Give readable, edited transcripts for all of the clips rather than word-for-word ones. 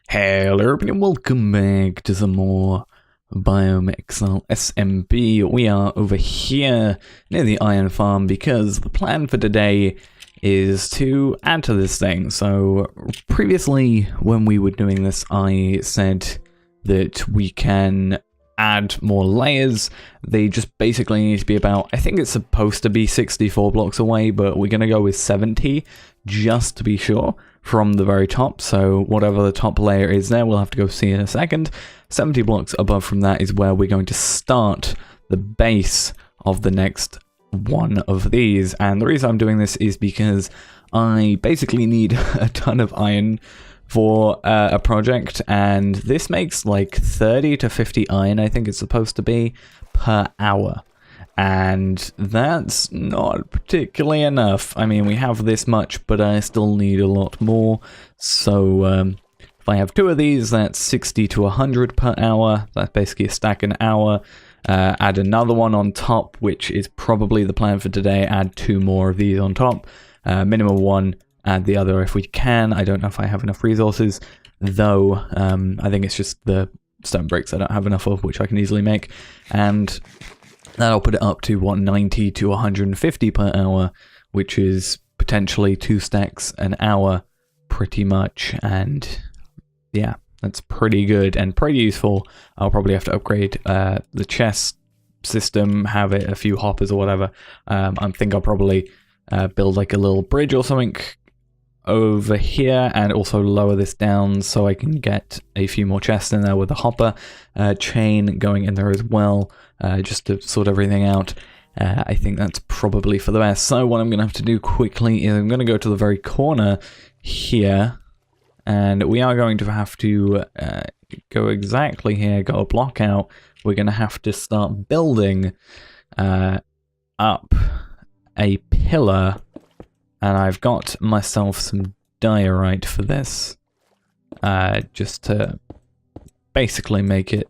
Hello everybody and welcome back to some more Biome Exile SMB. We are over here near the iron farm because the plan for today is to add to this thing. So previously when we were doing this I said that we can add more layers. They just basically need to be about, I think it's supposed to be 64 blocks away, but we're going to go with 70 just to be sure from the very top. So whatever the top layer is there, we'll have to go see in a second. 70 blocks above from that is where we're going to start the base of the next one of these. And the reason I'm doing this is because I basically need a ton of iron for a project, and this makes like 30 to 50 iron, I think it's supposed to be, per hour. And that's not particularly enough. I mean, we have this much, but I still need a lot more. So if I have two of these, that's 60 to 100 per hour. That's basically a stack an hour. Add another one on top, which is probably the plan for today. Add two more of these on top. Minimum one. Add the other if we can. I don't know if I have enough resources, though. I think it's just the stone bricks I don't have enough of, which I can easily make. And that'll put it up to, what, 90 to 150 per hour, which is potentially 2 stacks an hour, pretty much. And yeah, that's pretty good and pretty useful. I'll probably have to upgrade the chest system, have it a few hoppers or whatever. I think I'll probably build like a little bridge or something over here, and also lower this down so I can get a few more chests in there with a hopper chain going in there as well, just to sort everything out. I think that's probably for the best. So what I'm going to have to do quickly is I'm going to go to the very corner here, and we are going to have to go exactly here, go a block out. We're going to have to start building up a pillar. And I've got myself some diorite for this, just to basically make it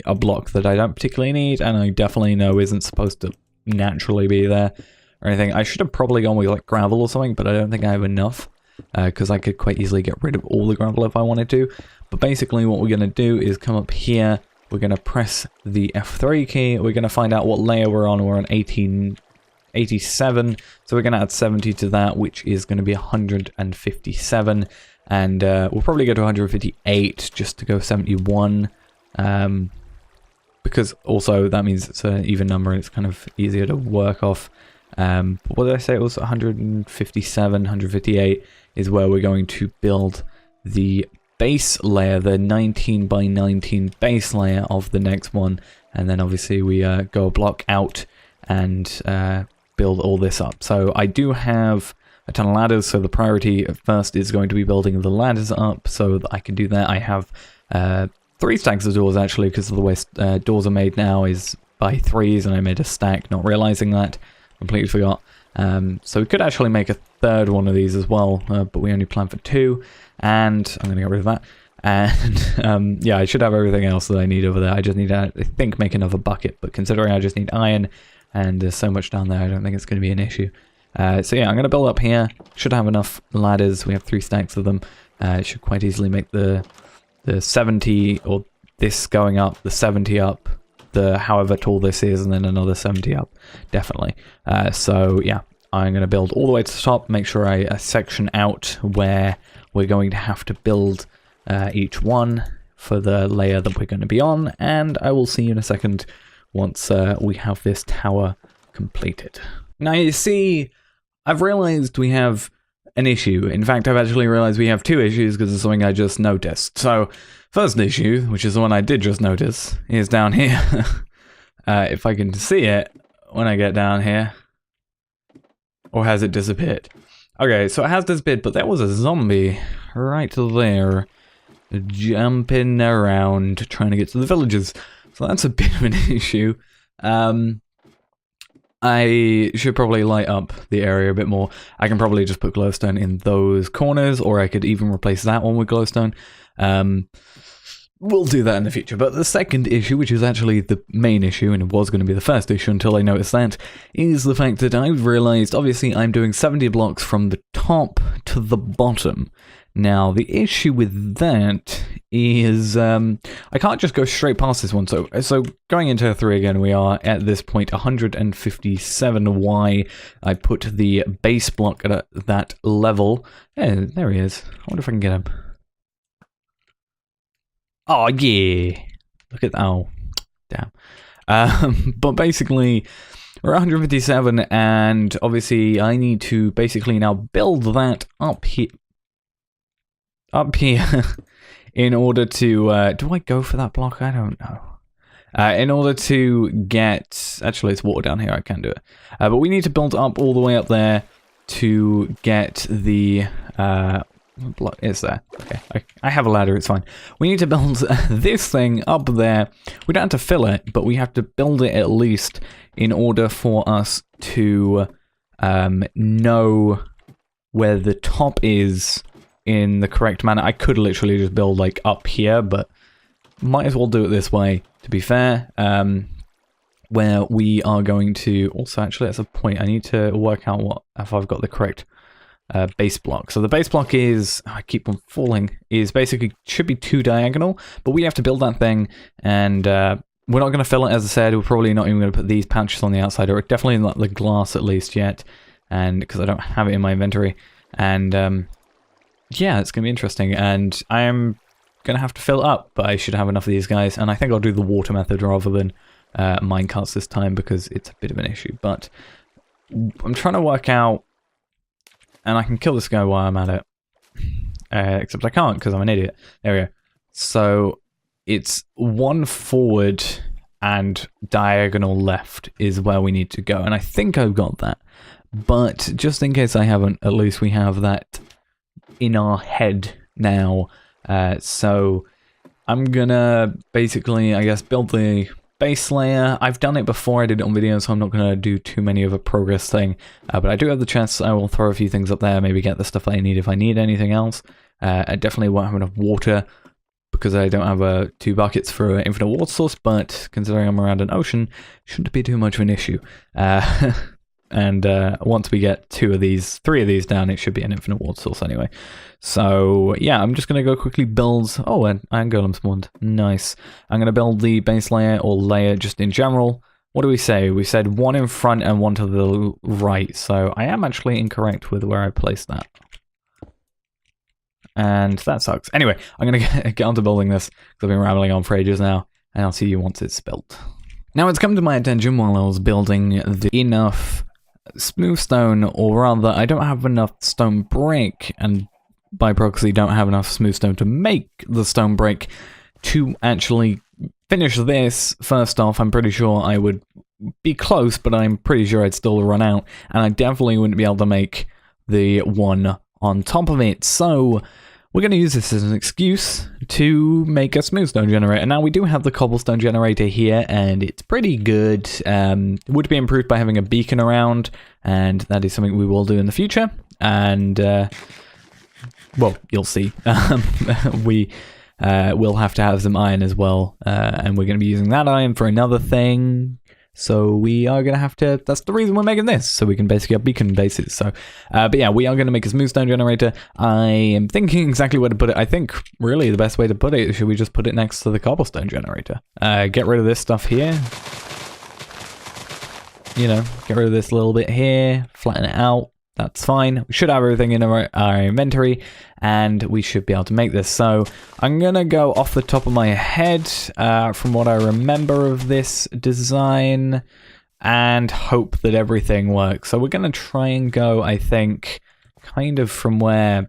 a block that I don't particularly need, and I definitely know isn't supposed to naturally be there or anything. I should have probably gone with like gravel or something, but I don't think I have enough, because I could quite easily get rid of all the gravel if I wanted to. But basically what we're going to do is come up here, we're going to press the F3 key, we're going to find out what layer we're on 87, so we're going to add 70 to that, which is going to be 157, and we'll probably go to 158 just to go 71, because also that means it's an even number and it's kind of easier to work off. What did I say? It was 157, 158 is where we're going to build the base layer, the 19 by 19 base layer of the next one, and then obviously we go a block out and build all this up. So I do have a ton of ladders, so the priority at first is going to be building the ladders up so that I can do that. I have 3 stacks of doors actually, because of the way doors are made now is by 3s, and I made a stack not realizing that. Completely forgot. So we could actually make a third one of these as well, but we only plan for 2, and I'm going to get rid of that. And yeah, I should have everything else that I need over there. I just need to, I think, make another bucket, but considering I just need iron and there's so much down there, I don't think it's going to be an issue. So yeah, I'm going to build up here. Should have enough ladders. We have 3 stacks of them. Should quite easily make the 70, or this going up, the 70 up, the however tall this is, and then another 70 up, definitely. So yeah, I'm going to build all the way to the top, make sure I section out where we're going to have to build each one for the layer that we're going to be on, and I will see you in a second once we have this tower completed. Now you see, I've realized we have an issue. In fact, I've actually realized we have 2 issues because of something I just noticed. So, first issue, which is the one I did just notice, is down here. If I can see it when I get down here. Or has it disappeared? Okay, so it has disappeared, but there was a zombie right there jumping around trying to get to the villages. So that's a bit of an issue. I should probably light up the area a bit more. I can probably just put glowstone in those corners, or I could even replace that one with glowstone. we'll do that in the future. But the second issue, which is actually the main issue, and it was going to be the first issue until I noticed that, is the fact that I've realized, obviously, I'm doing 70 blocks from the top to the bottom. Now, the issue with that is I can't just go straight past this one. So going into 3 again, we are at this point 157. Why I put the base block at that level. Yeah, there he is. I wonder if I can get him. Oh, yeah. Look at that. Oh, damn. But basically, we're 157, and obviously I need to basically now build that up here. In order to, do I go for that block? I don't know. In order to get, actually it's water down here, I can do it. But we need to build up all the way up there to get the, what block is there? Okay, I have a ladder, it's fine. We need to build this thing up there. We don't have to fill it, but we have to build it at least in order for us to know where the top is in the correct manner. I could literally just build like up here, but might as well do it this way, to be fair. Where we are going to, also actually that's a point, I need to work out what, if I've got the correct base block. So the base block is, I keep on falling, is basically, should be 2 diagonal, but we have to build that thing, and we're not going to fill it, as I said. We're probably not even going to put these pouches on the outside, or definitely not the glass at least yet, and because I don't have it in my inventory. And yeah, it's going to be interesting, and I am going to have to fill it up, but I should have enough of these guys, and I think I'll do the water method rather than minecarts this time, because it's a bit of an issue. But I'm trying to work out, and I can kill this guy while I'm at it, except I can't because I'm an idiot. There we go. So it's 1 forward and diagonal left is where we need to go, and I think I've got that. But just in case I haven't, at least we have that in our head now. So I'm gonna basically, I guess, build the base layer. I've done it before, I did it on video, so I'm not gonna do too many of a progress thing. But I do have the chance, I will throw a few things up there, maybe get the stuff that I need if I need anything else. I definitely won't have enough water because I don't have 2 buckets for an infinite water source, but considering I'm around an ocean, shouldn't be too much of an issue. And once we get 3 of these down, it should be an infinite water source anyway. So yeah, I'm just going to go quickly build... Oh, and iron golem spawned. Nice. I'm going to build the base layer, or layer just in general. What do we say? We said 1 in front and 1 to the right. So I am actually incorrect with where I placed that. And that sucks. Anyway, I'm going to get onto building this, because I've been rambling on for ages now. And I'll see you once it's built. Now, it's come to my attention while I was building enough smooth stone, or rather, I don't have enough stone brick, and by proxy don't have enough smooth stone to make the stone brick to actually finish this. First off, I'm pretty sure I would be close, but I'm pretty sure I'd still run out, and I definitely wouldn't be able to make the one on top of it. So we're going to use this as an excuse to make a smooth stone generator. Now, we do have the cobblestone generator here, and it's pretty good. It would be improved by having a beacon around, and that is something we will do in the future. And, well, you'll see. We will have to have some iron as well, and we're going to be using that iron for another thing. So we are going to have to, that's the reason we're making this, so we can basically have beacon bases. So, but yeah, we are going to make a smooth stone generator. I am thinking exactly where to put it. I think really the best way to put it, should we just put it next to the cobblestone generator? Get rid of this stuff here. You know, get rid of this little bit here, flatten it out. That's fine. We should have everything in our inventory, and we should be able to make this. So I'm going to go off the top of my head from what I remember of this design and hope that everything works. So we're going to try and go, I think, kind of from where,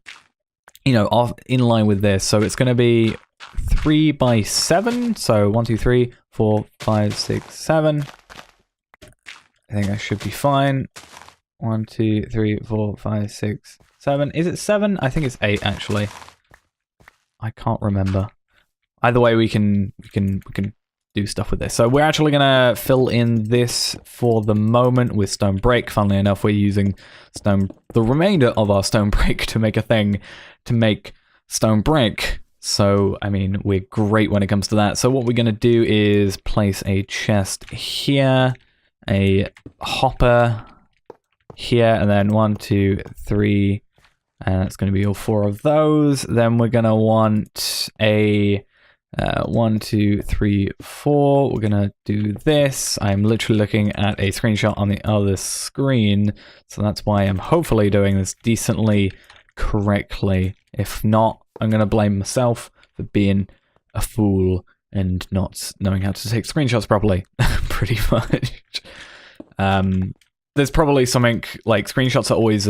you know, off in line with this. So it's going to be 3 by 7. So 1, 2, 3, 4, 5, 6, 7. I think I should be fine. 1, 2, 3, 4, 5, 6, 7. Is it 7? I think it's 8 actually. I can't remember. Either way, we can do stuff with this. So we're actually gonna fill in this for the moment with stone brick. Funnily enough, we're using the remainder of our stone brick to make a thing to make stone brick. So, I mean, we're great when it comes to that. So what we're going to do is place a chest here, a hopper here, and then 1, 2, 3, and it's going to be all 4 of those. Then we're going to want a 1, 2, 3, 4. We're going to do this. I'm literally looking at a screenshot on the other screen, so that's why I'm hopefully doing this decently correctly. If not, I'm going to blame myself for being a fool and not knowing how to take screenshots properly, pretty much. There's probably something, like, screenshots are always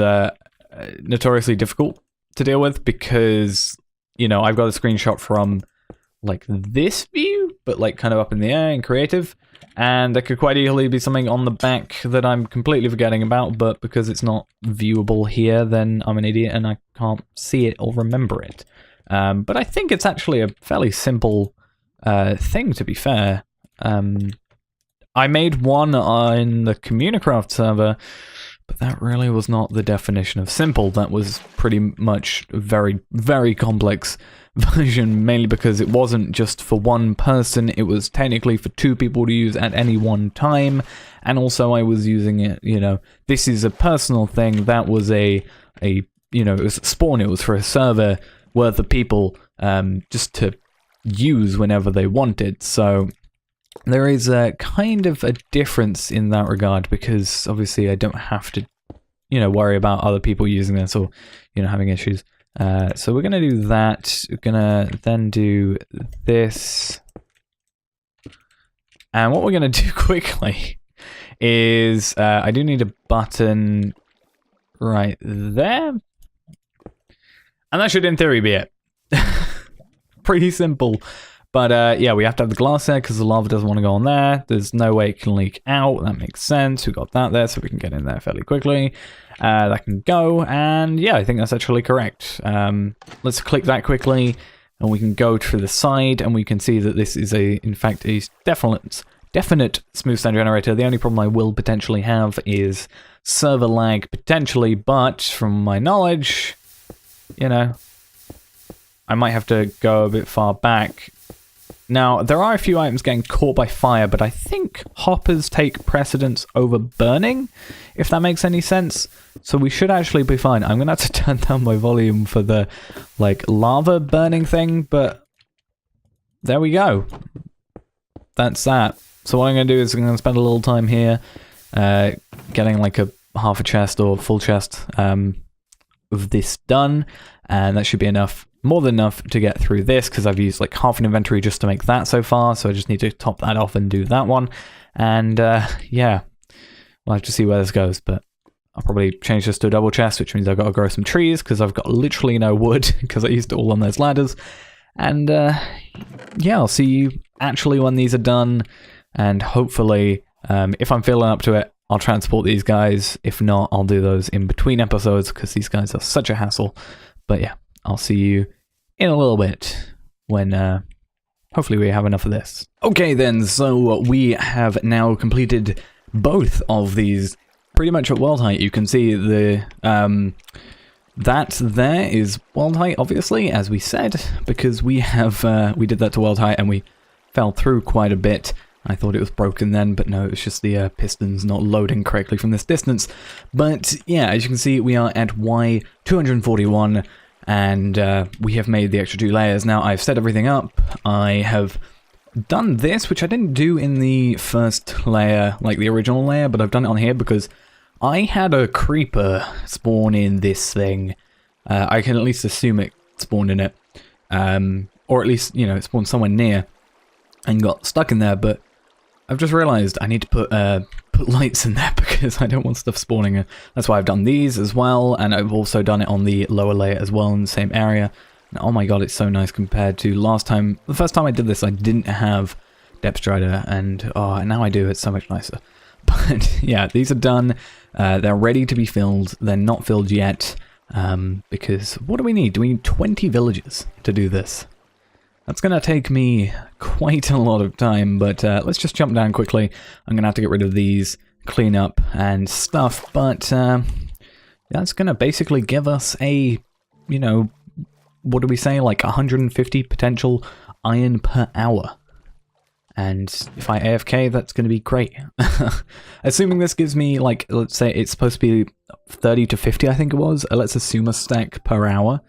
notoriously difficult to deal with because, you know, I've got a screenshot from, like, this view, but, like, kind of up in the air in creative, and there could quite easily be something on the back that I'm completely forgetting about, but because it's not viewable here, then I'm an idiot and I can't see it or remember it. But I think it's actually a fairly simple thing, to be fair. I made one on the Communicraft server, but that really was not the definition of simple. That was pretty much a very, very complex version, mainly because it wasn't just for one person, it was technically for 2 people to use at any one time, and also I was using it, you know, this is a personal thing, that was a you know, it was spawn, it was for a server worth of people, just to use whenever they wanted, so there is a kind of a difference in that regard, because obviously I don't have to, you know, worry about other people using this or, you know, having issues. So we're going to do that. We're going to then do this. And what we're going to do quickly is I do need a button right there. And that should, in theory, be it. Pretty simple. But yeah, we have to have the glass there because the lava doesn't want to go on there. There's no way it can leak out. That makes sense. We got that there, so we can get in there fairly quickly. That can go, and yeah, I think that's actually correct. Let's click that quickly, and we can go to the side, and we can see that this is in fact, a definite smooth sand generator. The only problem I will potentially have is server lag, potentially, but from my knowledge, you know, I might have to go a bit far back. Now, there are a few items getting caught by fire, but I think hoppers take precedence over burning, if that makes any sense. So we should actually be fine. I'm going to have to turn down my volume for the, like, lava burning thing, but there we go. That's that. So what I'm going to do is I'm going to spend a little time here getting, like, a half a chest or full chest of this done, and that should be enough. More than enough to get through this, because I've used like half an inventory just to make that so far, so I just need to top that off and do that one. And yeah, we'll have to see where this goes, but I'll probably change this to a double chest, which means I've got to grow some trees, because I've got literally no wood, because I used it all on those ladders. And yeah, I'll see you actually when these are done, and hopefully, if I'm feeling up to it, I'll transport these guys. If not, I'll do those in between episodes, because these guys are such a hassle. But yeah, I'll see you in a little bit when hopefully we have enough of this. Okay then, so we have now completed both of these pretty much at world height. You can see the that there is world height, obviously, as we said, because we have we did that to world height and we fell through quite a bit. I thought it was broken then, but no, it was just the pistons not loading correctly from this distance. But yeah, as you can see, we are at Y241. And we have made the extra 2 layers. Now, I've set everything up. I have done this, which I didn't do in the first layer, like the original layer, but I've done it on here because I had a creeper spawn in this thing. I can at least assume it spawned in it. Or at least, you know, it spawned somewhere near and got stuck in there, but I've just realized I need to put lights in there because I don't want stuff spawning. That's why I've done these as well, and I've also done it on the lower layer as well in the same area. And oh my god, it's so nice compared to last time. The first time I did this, I didn't have depth strider, and oh, now I do. It's so much nicer. But yeah, these are done. They're ready to be filled. They're not filled yet because what do we need? Do we need 20 villages to do this? That's going to take me quite a lot of time, but let's just jump down quickly. I'm going to have to get rid of these, clean up and stuff, but that's going to basically give us a, you know, what do we say, like 150 potential iron per hour. And if I AFK, that's going to be great. Assuming this gives me, like, let's say it's supposed to be 30 to 50, I think it was. Let's assume a stack per hour.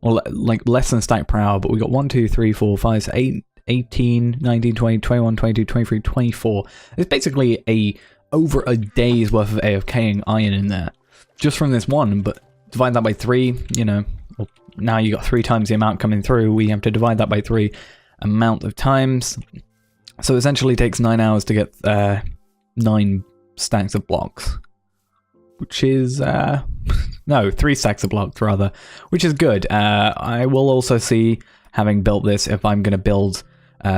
Or, like, less than a stack per hour. But we got 1, 2, 3, 4, 5, 6, 8, 18, 19, 20, 21, 22, 23, 24. It's basically over a day's worth of AFKing iron in there. Just from this one, but divide that by 3, you know. Well, now you got 3 times the amount coming through. We have to divide that by 3 amount of times. So essentially it takes 9 hours to get 9 stacks of blocks, which is, no, 3 stacks of blocks rather, which is good. I will also see, having built this, if I'm going to build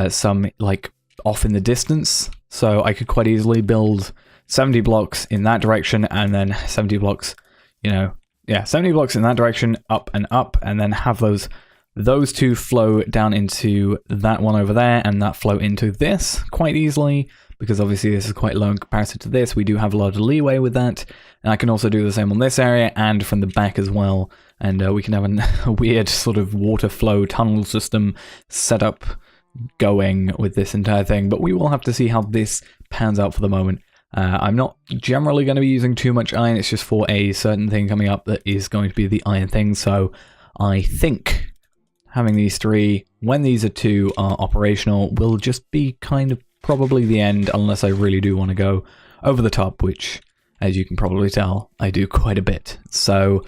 some, like, off in the distance. So I could quite easily build 70 blocks in that direction and then 70 blocks, you know, yeah, 70 blocks in that direction, up, and then have those two flow down into that one over there, and that flow into this quite easily, because obviously this is quite low in comparison to this. We do have a lot of leeway with that, and I can also do the same on this area and from the back as well, and we can have a weird sort of water flow tunnel system set up going with this entire thing, but we will have to see how this pans out for the moment. I'm not generally going to be using too much iron, it's just for a certain thing coming up that is going to be the iron thing, so I think having these 3, when these 2 are operational, will just be kind of probably the end, unless I really do want to go over the top, which, as you can probably tell, I do quite a bit. So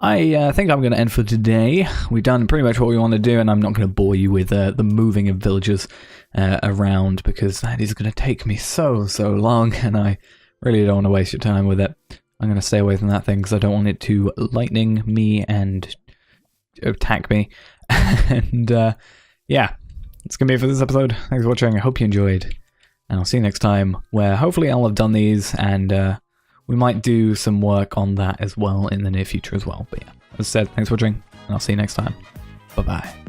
I think I'm going to end for today. We've done pretty much what we want to do, and I'm not going to bore you with the moving of villagers around, because that is going to take me so long, and I really don't want to waste your time with it. I'm going to stay away from that thing, because I don't want it to lightning me and attack me. And yeah, that's gonna be it for this episode. Thanks for watching. I hope you enjoyed, and I'll see you next time, where hopefully I'll have done these, and we might do some work on that as well in the near future as well. But yeah, as I said, thanks for watching, and I'll see you next time. Bye bye.